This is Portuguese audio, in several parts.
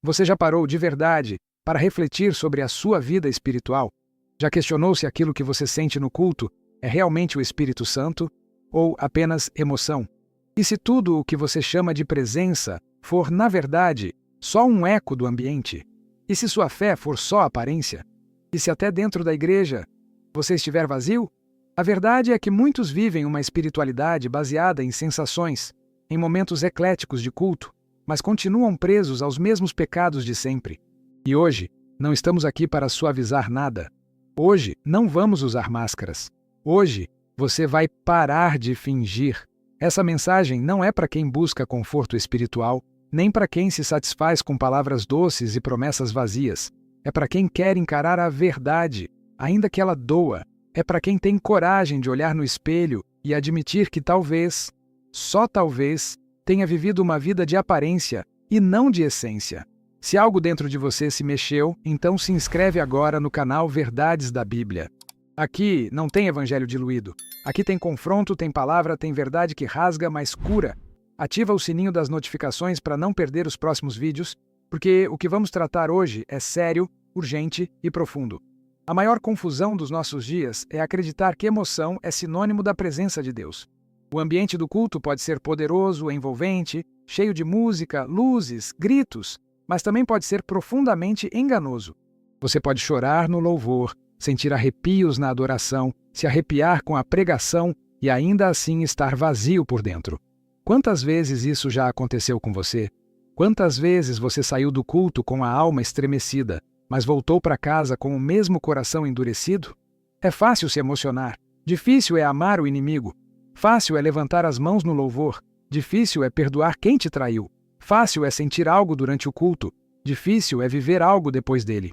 Você já parou de verdade para refletir sobre a sua vida espiritual? Já questionou se aquilo que você sente no culto é realmente o Espírito Santo ou apenas emoção? E se tudo o que você chama de presença for, na verdade, só um eco do ambiente? E se sua fé for só aparência? E se até dentro da igreja você estiver vazio? A verdade é que muitos vivem uma espiritualidade baseada em sensações, em momentos ecléticos de culto, mas continuam presos aos mesmos pecados de sempre. E hoje, não estamos aqui para suavizar nada. Hoje, não vamos usar máscaras. Hoje, você vai parar de fingir. Essa mensagem não é para quem busca conforto espiritual, nem para quem se satisfaz com palavras doces e promessas vazias. É para quem quer encarar a verdade, ainda que ela doa. É para quem tem coragem de olhar no espelho e admitir que talvez, só talvez, tenha vivido uma vida de aparência e não de essência. Se algo dentro de você se mexeu, então se inscreve agora no canal Verdades da Bíblia. Aqui não tem evangelho diluído. Aqui tem confronto, tem palavra, tem verdade que rasga, mas cura. Ativa o sininho das notificações para não perder os próximos vídeos, porque o que vamos tratar hoje é sério, urgente e profundo. A maior confusão dos nossos dias é acreditar que emoção é sinônimo da presença de Deus. O ambiente do culto pode ser poderoso, envolvente, cheio de música, luzes, gritos, mas também pode ser profundamente enganoso. Você pode chorar no louvor, sentir arrepios na adoração, se arrepiar com a pregação e ainda assim estar vazio por dentro. Quantas vezes isso já aconteceu com você? Quantas vezes você saiu do culto com a alma estremecida, mas voltou para casa com o mesmo coração endurecido? É fácil se emocionar. Difícil é amar o inimigo. Fácil é levantar as mãos no louvor. Difícil é perdoar quem te traiu. Fácil é sentir algo durante o culto. Difícil é viver algo depois dele.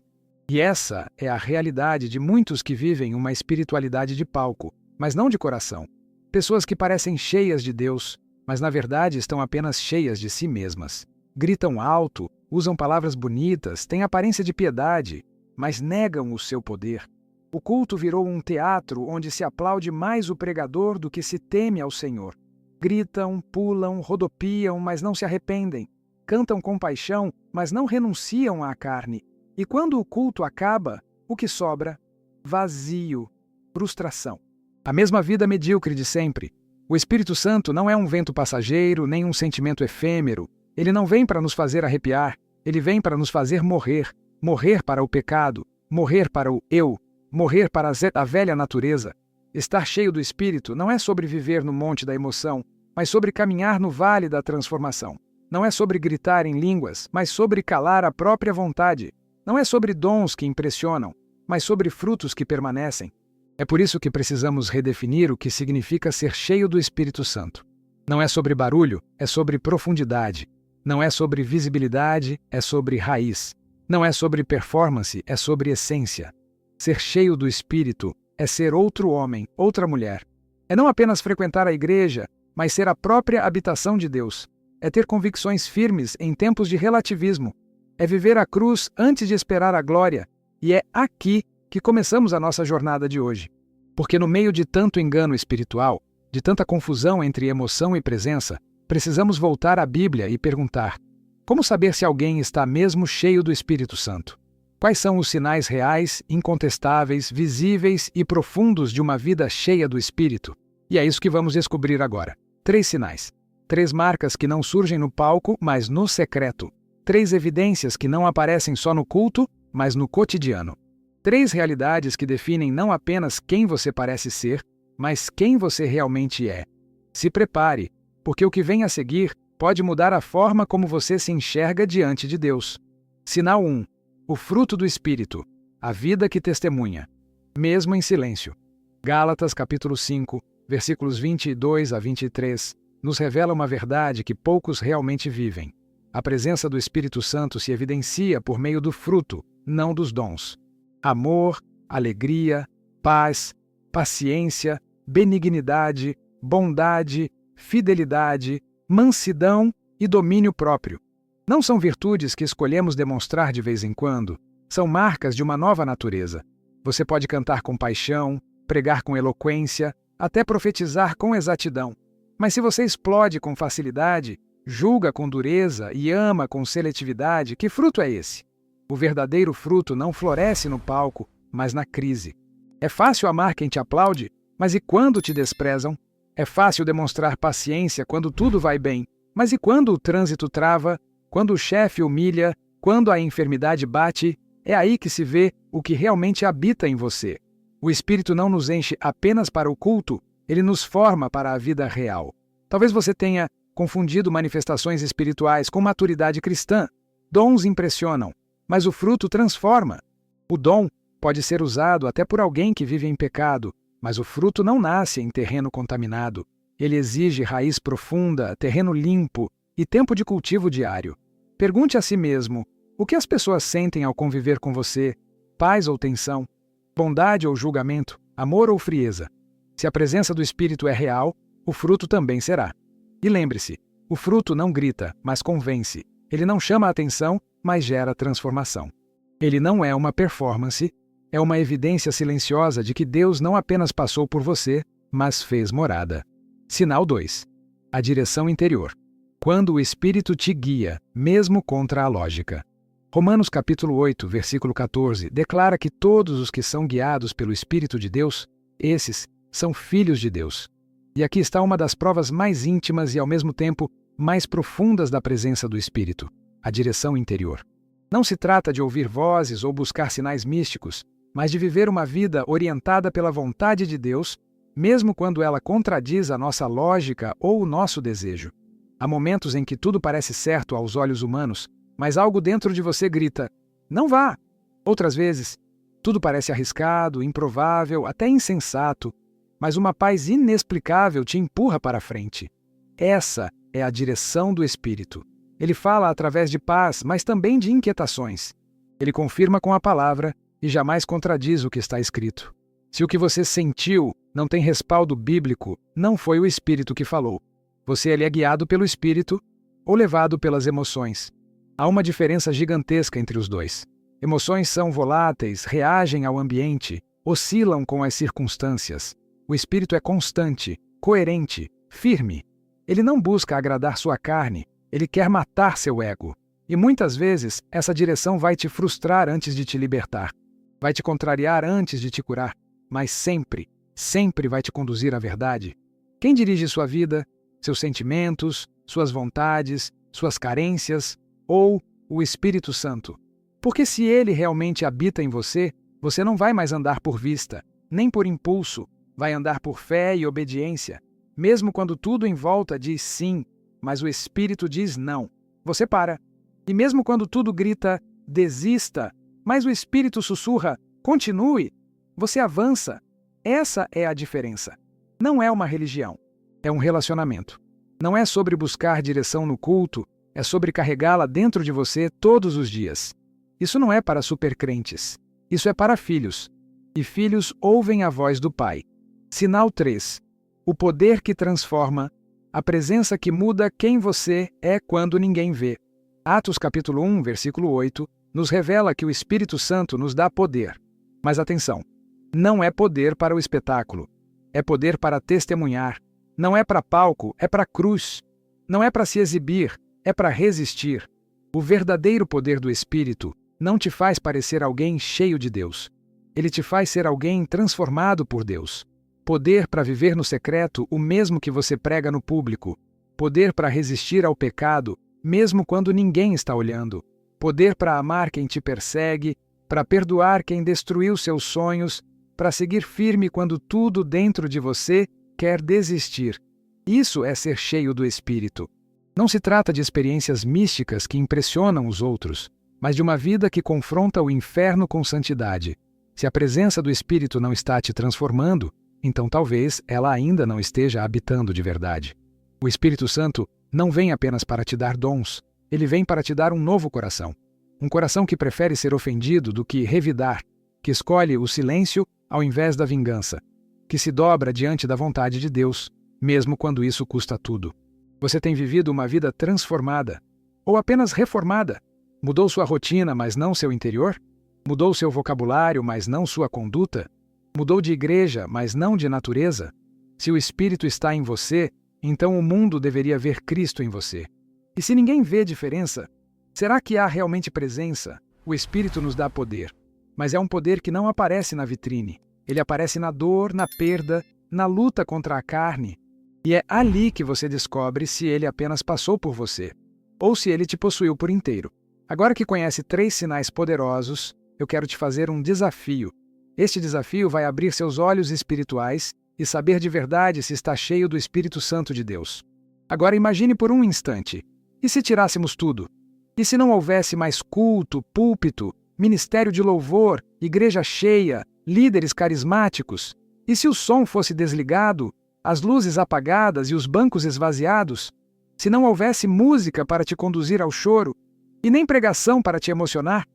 E essa é a realidade de muitos que vivem uma espiritualidade de palco, mas não de coração. Pessoas que parecem cheias de Deus, mas na verdade estão apenas cheias de si mesmas. Gritam alto, usam palavras bonitas, têm aparência de piedade, mas negam o seu poder. O culto virou um teatro onde se aplaude mais o pregador do que se teme ao Senhor. Gritam, pulam, rodopiam, mas não se arrependem. Cantam com paixão, mas não renunciam à carne. E quando o culto acaba, o que sobra? Vazio, frustração. A mesma vida medíocre de sempre. O Espírito Santo não é um vento passageiro, nem um sentimento efêmero. Ele não vem para nos fazer arrepiar, ele vem para nos fazer morrer. Morrer para o pecado, morrer para o eu, morrer para a velha natureza. Estar cheio do Espírito não é sobre viver no monte da emoção, mas sobre caminhar no vale da transformação. Não é sobre gritar em línguas, mas sobre calar a própria vontade. Não é sobre dons que impressionam, mas sobre frutos que permanecem. É por isso que precisamos redefinir o que significa ser cheio do Espírito Santo. Não é sobre barulho, é sobre profundidade. Não é sobre visibilidade, é sobre raiz. Não é sobre performance, é sobre essência. Ser cheio do Espírito é ser outro homem, outra mulher. É não apenas frequentar a igreja, mas ser a própria habitação de Deus. É ter convicções firmes em tempos de relativismo. É viver a cruz antes de esperar a glória. E é aqui que começamos a nossa jornada de hoje. Porque no meio de tanto engano espiritual, de tanta confusão entre emoção e presença, precisamos voltar à Bíblia e perguntar: como saber se alguém está mesmo cheio do Espírito Santo? Quais são os sinais reais, incontestáveis, visíveis e profundos de uma vida cheia do Espírito? E é isso que vamos descobrir agora. 3 sinais. 3 marcas que não surgem no palco, mas no secreto. 3 evidências que não aparecem só no culto, mas no cotidiano. 3 realidades que definem não apenas quem você parece ser, mas quem você realmente é. Se prepare, porque o que vem a seguir pode mudar a forma como você se enxerga diante de Deus. Sinal 1. O fruto do Espírito, a vida que testemunha, mesmo em silêncio. Gálatas capítulo 5, versículos 22 a 23, nos revela uma verdade que poucos realmente vivem. A presença do Espírito Santo se evidencia por meio do fruto, não dos dons. Amor, alegria, paz, paciência, benignidade, bondade, fidelidade, mansidão e domínio próprio. Não são virtudes que escolhemos demonstrar de vez em quando, são marcas de uma nova natureza. Você pode cantar com paixão, pregar com eloquência, até profetizar com exatidão. Mas se você explode com facilidade, julga com dureza e ama com seletividade, que fruto é esse? O verdadeiro fruto não floresce no palco, mas na crise. É fácil amar quem te aplaude, mas e quando te desprezam? É fácil demonstrar paciência quando tudo vai bem, mas e quando o trânsito trava, quando o chefe humilha, quando a enfermidade bate? É aí que se vê o que realmente habita em você. O Espírito não nos enche apenas para o culto, ele nos forma para a vida real. Talvez você tenha confundido manifestações espirituais com maturidade cristã. Dons impressionam, mas o fruto transforma. O dom pode ser usado até por alguém que vive em pecado, mas o fruto não nasce em terreno contaminado. Ele exige raiz profunda, terreno limpo e tempo de cultivo diário. Pergunte a si mesmo: o que as pessoas sentem ao conviver com você? Paz ou tensão? Bondade ou julgamento? Amor ou frieza? Se a presença do Espírito é real, o fruto também será. E lembre-se, o fruto não grita, mas convence. Ele não chama a atenção, mas gera transformação. Ele não é uma performance, é uma evidência silenciosa de que Deus não apenas passou por você, mas fez morada. Sinal 2. A direção interior. Quando o Espírito te guia, mesmo contra a lógica. Romanos capítulo 8, versículo 14, declara que todos os que são guiados pelo Espírito de Deus, esses são filhos de Deus. E aqui está uma das provas mais íntimas e, ao mesmo tempo, mais profundas da presença do Espírito, a direção interior. Não se trata de ouvir vozes ou buscar sinais místicos, mas de viver uma vida orientada pela vontade de Deus, mesmo quando ela contradiz a nossa lógica ou o nosso desejo. Há momentos em que tudo parece certo aos olhos humanos, mas algo dentro de você grita: não vá! Outras vezes, tudo parece arriscado, improvável, até insensato, mas uma paz inexplicável te empurra para a frente. Essa é a direção do Espírito. Ele fala através de paz, mas também de inquietações. Ele confirma com a palavra e jamais contradiz o que está escrito. Se o que você sentiu não tem respaldo bíblico, não foi o Espírito que falou. Você é guiado pelo Espírito ou levado pelas emoções. Há uma diferença gigantesca entre os dois. Emoções são voláteis, reagem ao ambiente, oscilam com as circunstâncias. O Espírito é constante, coerente, firme. Ele não busca agradar sua carne, ele quer matar seu ego. E muitas vezes, essa direção vai te frustrar antes de te libertar. Vai te contrariar antes de te curar. Mas sempre, sempre vai te conduzir à verdade. Quem dirige sua vida? Seus sentimentos, suas vontades, suas carências ou o Espírito Santo? Porque se ele realmente habita em você, você não vai mais andar por vista, nem por impulso. Vai andar por fé e obediência. Mesmo quando tudo em volta diz sim, mas o Espírito diz não, você para. E mesmo quando tudo grita, desista, mas o Espírito sussurra, continue, você avança. Essa é a diferença. Não é uma religião, é um relacionamento. Não é sobre buscar direção no culto, é sobre carregá-la dentro de você todos os dias. Isso não é para supercrentes, isso é para filhos. E filhos ouvem a voz do Pai. Sinal 3. O poder que transforma, a presença que muda quem você é quando ninguém vê. Atos capítulo 1, versículo 8, nos revela que o Espírito Santo nos dá poder. Mas atenção, não é poder para o espetáculo. É poder para testemunhar. Não é para palco, é para cruz. Não é para se exibir, é para resistir. O verdadeiro poder do Espírito não te faz parecer alguém cheio de Deus. Ele te faz ser alguém transformado por Deus. Poder para viver no secreto o mesmo que você prega no público. Poder para resistir ao pecado, mesmo quando ninguém está olhando. Poder para amar quem te persegue, para perdoar quem destruiu seus sonhos, para seguir firme quando tudo dentro de você quer desistir. Isso é ser cheio do Espírito. Não se trata de experiências místicas que impressionam os outros, mas de uma vida que confronta o inferno com santidade. Se a presença do Espírito não está te transformando, então talvez ela ainda não esteja habitando de verdade. O Espírito Santo não vem apenas para te dar dons, ele vem para te dar um novo coração. Um coração que prefere ser ofendido do que revidar, que escolhe o silêncio ao invés da vingança, que se dobra diante da vontade de Deus, mesmo quando isso custa tudo. Você tem vivido uma vida transformada, ou apenas reformada? Mudou sua rotina, mas não seu interior? Mudou seu vocabulário, mas não sua conduta? Mudou de igreja, mas não de natureza? Se o Espírito está em você, então o mundo deveria ver Cristo em você. E se ninguém vê diferença, será que há realmente presença? O Espírito nos dá poder, mas é um poder que não aparece na vitrine. Ele aparece na dor, na perda, na luta contra a carne. E é ali que você descobre se ele apenas passou por você, ou se ele te possuiu por inteiro. Agora que conhece 3 sinais poderosos, eu quero te fazer um desafio. Este desafio vai abrir seus olhos espirituais e saber de verdade se está cheio do Espírito Santo de Deus. Agora imagine por um instante, e se tirássemos tudo? E se não houvesse mais culto, púlpito, ministério de louvor, igreja cheia, líderes carismáticos? E se o som fosse desligado, as luzes apagadas e os bancos esvaziados? Se não houvesse música para te conduzir ao choro, e nem pregação para te emocionar?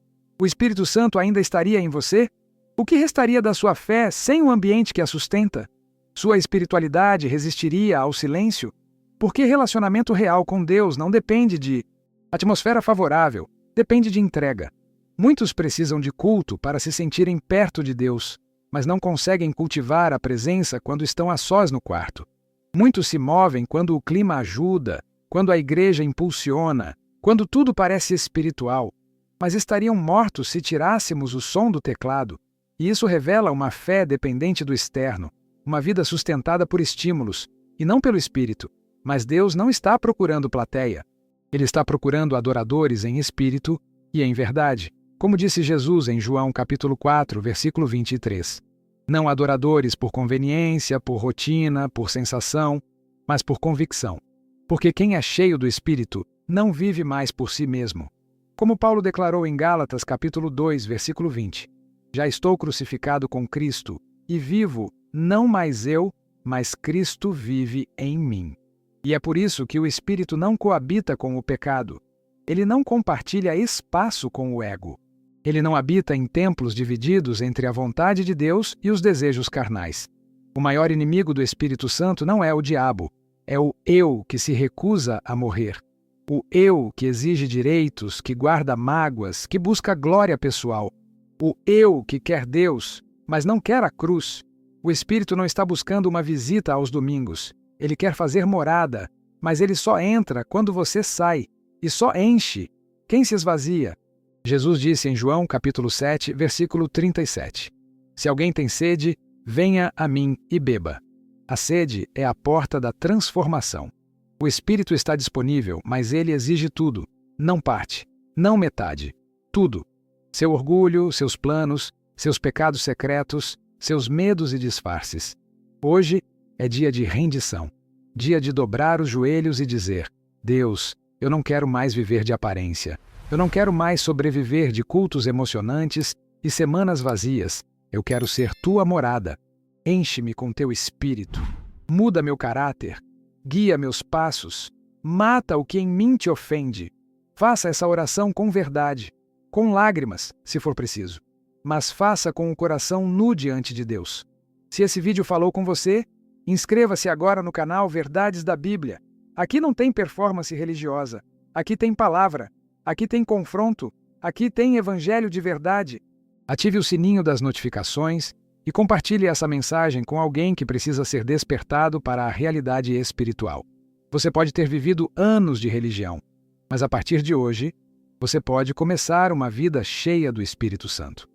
O Espírito Santo ainda estaria em você? O que restaria da sua fé sem o ambiente que a sustenta? Sua espiritualidade resistiria ao silêncio? Porque relacionamento real com Deus não depende de atmosfera favorável, depende de entrega. Muitos precisam de culto para se sentirem perto de Deus, mas não conseguem cultivar a presença quando estão a sós no quarto. Muitos se movem quando o clima ajuda, quando a igreja impulsiona, quando tudo parece espiritual, mas estariam mortos se tirássemos o som do teclado. E isso revela uma fé dependente do externo, uma vida sustentada por estímulos, e não pelo Espírito. Mas Deus não está procurando plateia. Ele está procurando adoradores em espírito e em verdade, como disse Jesus em João capítulo 4, versículo 23. Não adoradores por conveniência, por rotina, por sensação, mas por convicção. Porque quem é cheio do Espírito não vive mais por si mesmo. Como Paulo declarou em Gálatas capítulo 2, versículo 20. Já estou crucificado com Cristo, e vivo, não mais eu, mas Cristo vive em mim. E é por isso que o Espírito não coabita com o pecado. Ele não compartilha espaço com o ego. Ele não habita em templos divididos entre a vontade de Deus e os desejos carnais. O maior inimigo do Espírito Santo não é o diabo, é o eu que se recusa a morrer. O eu que exige direitos, que guarda mágoas, que busca glória pessoal. O eu que quer Deus, mas não quer a cruz. O Espírito não está buscando uma visita aos domingos. Ele quer fazer morada, mas ele só entra quando você sai, e só enche quem se esvazia. Jesus disse em João capítulo 7, versículo 37. Se alguém tem sede, venha a mim e beba. A sede é a porta da transformação. O Espírito está disponível, mas ele exige tudo. Não parte, não metade. Tudo. Seu orgulho, seus planos, seus pecados secretos, seus medos e disfarces. Hoje é dia de rendição. Dia de dobrar os joelhos e dizer: Deus, eu não quero mais viver de aparência. Eu não quero mais sobreviver de cultos emocionantes e semanas vazias. Eu quero ser tua morada. Enche-me com teu espírito. Muda meu caráter. Guia meus passos. Mata o que em mim te ofende. Faça essa oração com verdade, com lágrimas, se for preciso. Mas faça com o coração nu diante de Deus. Se esse vídeo falou com você, inscreva-se agora no canal Verdades da Bíblia. Aqui não tem performance religiosa. Aqui tem palavra. Aqui tem confronto. Aqui tem evangelho de verdade. Ative o sininho das notificações e compartilhe essa mensagem com alguém que precisa ser despertado para a realidade espiritual. Você pode ter vivido anos de religião, mas a partir de hoje, você pode começar uma vida cheia do Espírito Santo.